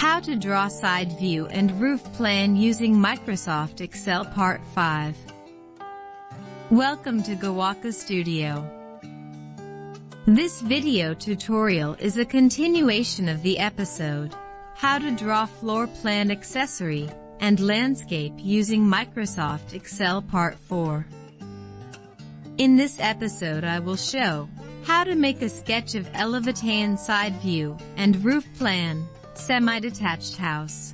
How to draw side view and roof plan using Microsoft Excel Part 5. Welcome to Gawaku Studio. This video tutorial is a continuation of the episode, How to Draw Floor Plan Accessory and Landscape using Microsoft Excel Part 4. In this episode I will show how to make a sketch of elevation side view and roof plan, semi-detached house.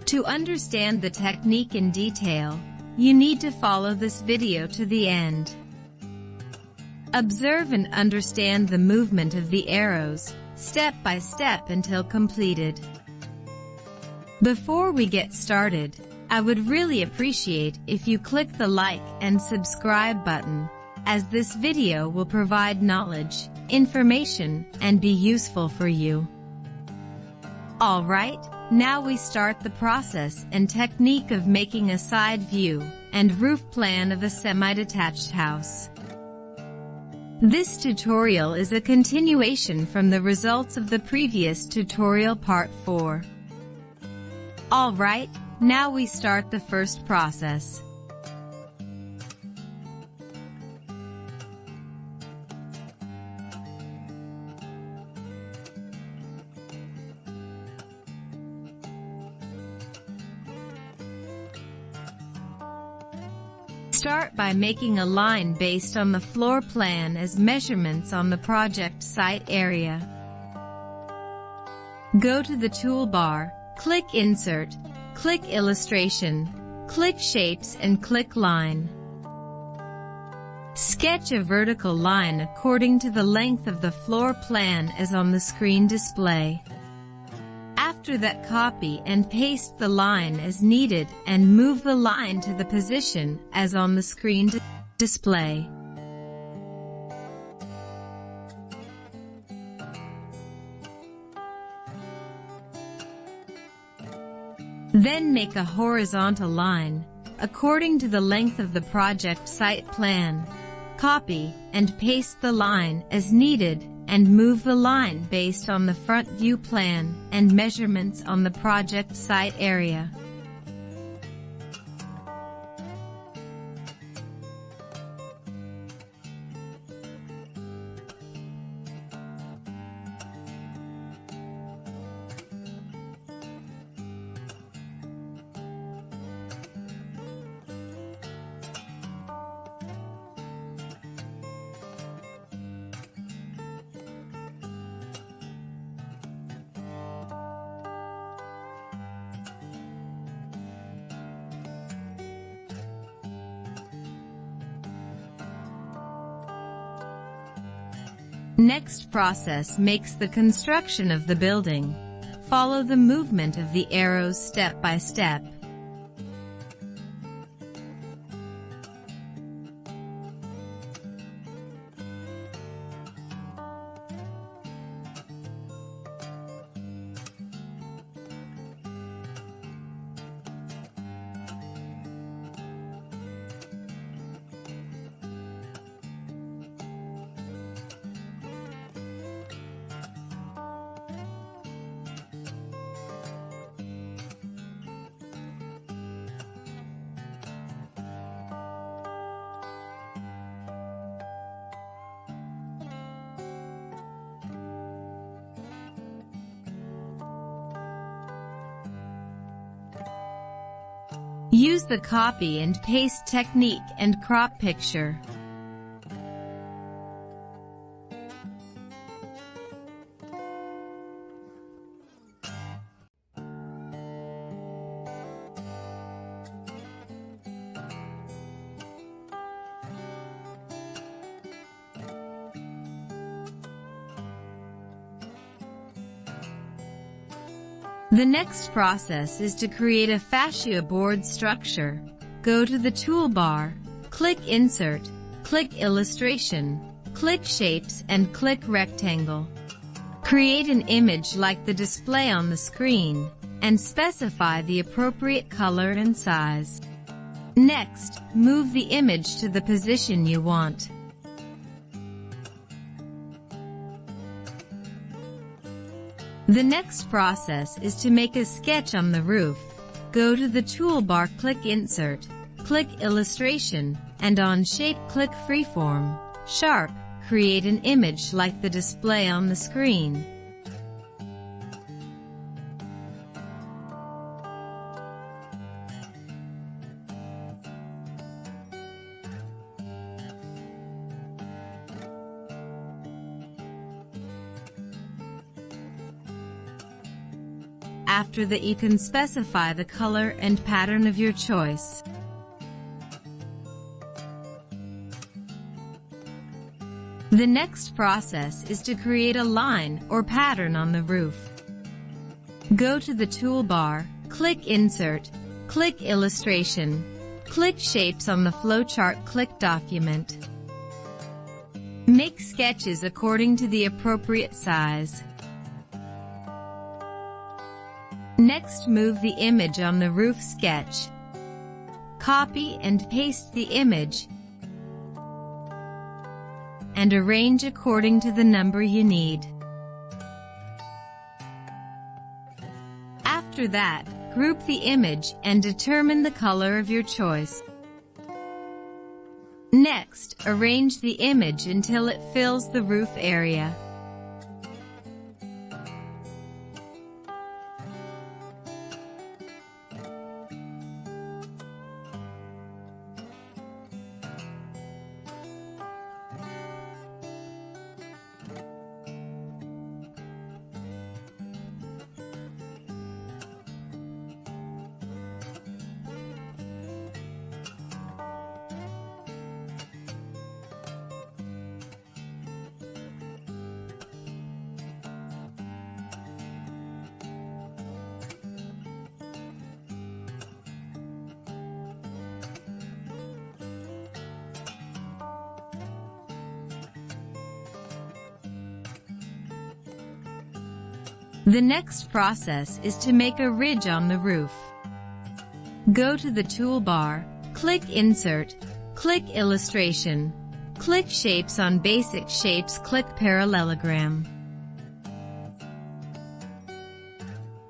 To understand the technique in detail, you need to follow this video to the end. Observe and understand the movement of the arrows, step by step until completed. Before we get started, I would really appreciate if you click the like and subscribe button, as this video will provide knowledge, information, and be useful for you. Alright, now we start the process and technique of making a side view and roof plan of a semi-detached house. This tutorial is a continuation from the results of the previous tutorial Part 4. Alright, now we start the first process. Start by making a line based on the floor plan as measurements on the project site area. Go to the toolbar, click Insert, click Illustration, click Shapes and click Line. Sketch a vertical line according to the length of the floor plan as on the screen display. After that, copy and paste the line as needed and move the line to the position as on the screen display. Then make a horizontal line according to the length of the project site plan. Copy and paste the line as needed and move the line based on the front view plan and measurements on the project site area. Next process makes the construction of the building. Follow the movement of the arrows step by step. Use the copy and paste technique and crop picture. The next process is to create a fascia board structure. Go to the toolbar, click Insert, click Illustration, click Shapes and click Rectangle. Create an image like the display on the screen, and specify the appropriate color and size. Next, move the image to the position you want. The next process is to make a sketch on the roof. Go to the toolbar, click Insert, click Illustration, and on Shape click Freeform. Sharp. Create an image like the display on the screen. After that, you can specify the color and pattern of your choice. The next process is to create a line or pattern on the roof. Go to the toolbar, click Insert, click Illustration, click Shapes on the flowchart, click Document. Make sketches according to the appropriate size. Next, move the image on the roof sketch. Copy and paste the image and arrange according to the number you need. After that, group the image and determine the color of your choice. Next, arrange the image until it fills the roof area. The next process is to make a ridge on the roof. Go to the toolbar, click Insert, click Illustration, click Shapes on Basic Shapes, click Parallelogram.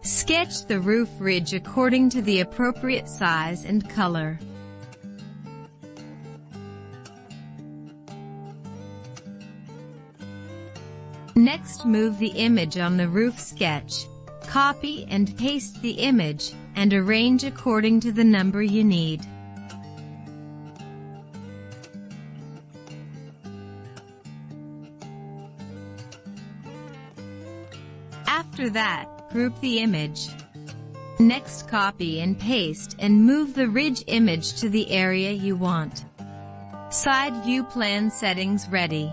Sketch the roof ridge according to the appropriate size and color. Next, move the image on the roof sketch. Copy and paste the image, and arrange according to the number you need. After that, group the image. Next, copy and paste and move the ridge image to the area you want. Side view plan settings ready.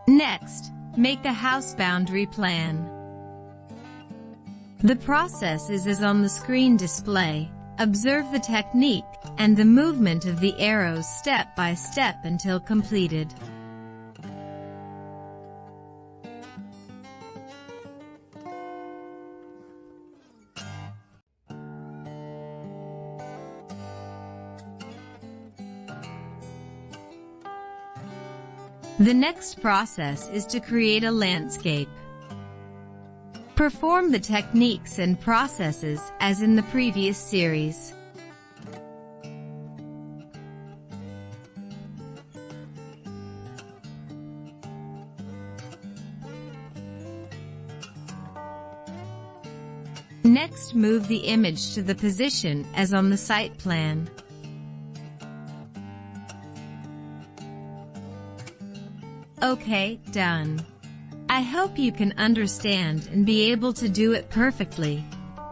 Next, make a house boundary plan. The process is as on the screen display. Observe the technique and the movement of the arrows step by step until completed. The next process is to create a landscape. Perform the techniques and processes as in the previous series. Next, move the image to the position as on the site plan. Okay, done. I hope you can understand and be able to do it perfectly.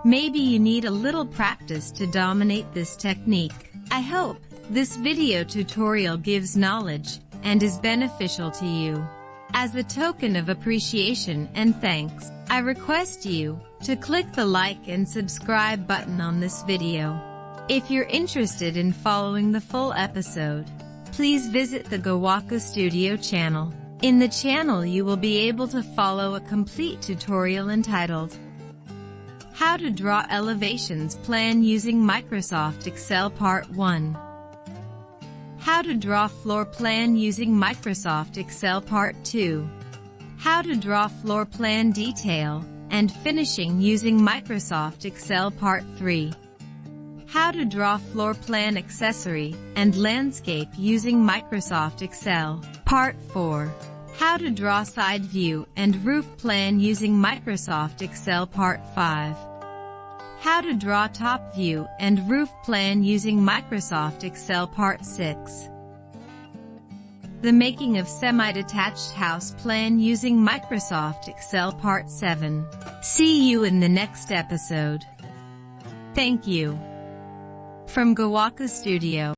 Maybe you need a little practice to dominate this technique. I hope this video tutorial gives knowledge and is beneficial to you. As a token of appreciation and thanks, I request you to click the like and subscribe button on this video. If you're interested in following the full episode, please visit the Gawaku Studio channel. In the channel you will be able to follow a complete tutorial entitled How to Draw Elevations Plan Using Microsoft Excel Part 1. How to Draw Floor Plan Using Microsoft Excel Part 2. How to Draw Floor Plan Detail and finishing using Microsoft Excel Part 3. How to draw floor plan accessory and landscape using Microsoft Excel. Part 4. How to draw side view and roof plan using Microsoft Excel Part 5. How to draw top view and roof plan using Microsoft Excel Part 6. The making of semi-detached house plan using Microsoft Excel Part 7. See you in the next episode. Thank you. From Gawaku Studio.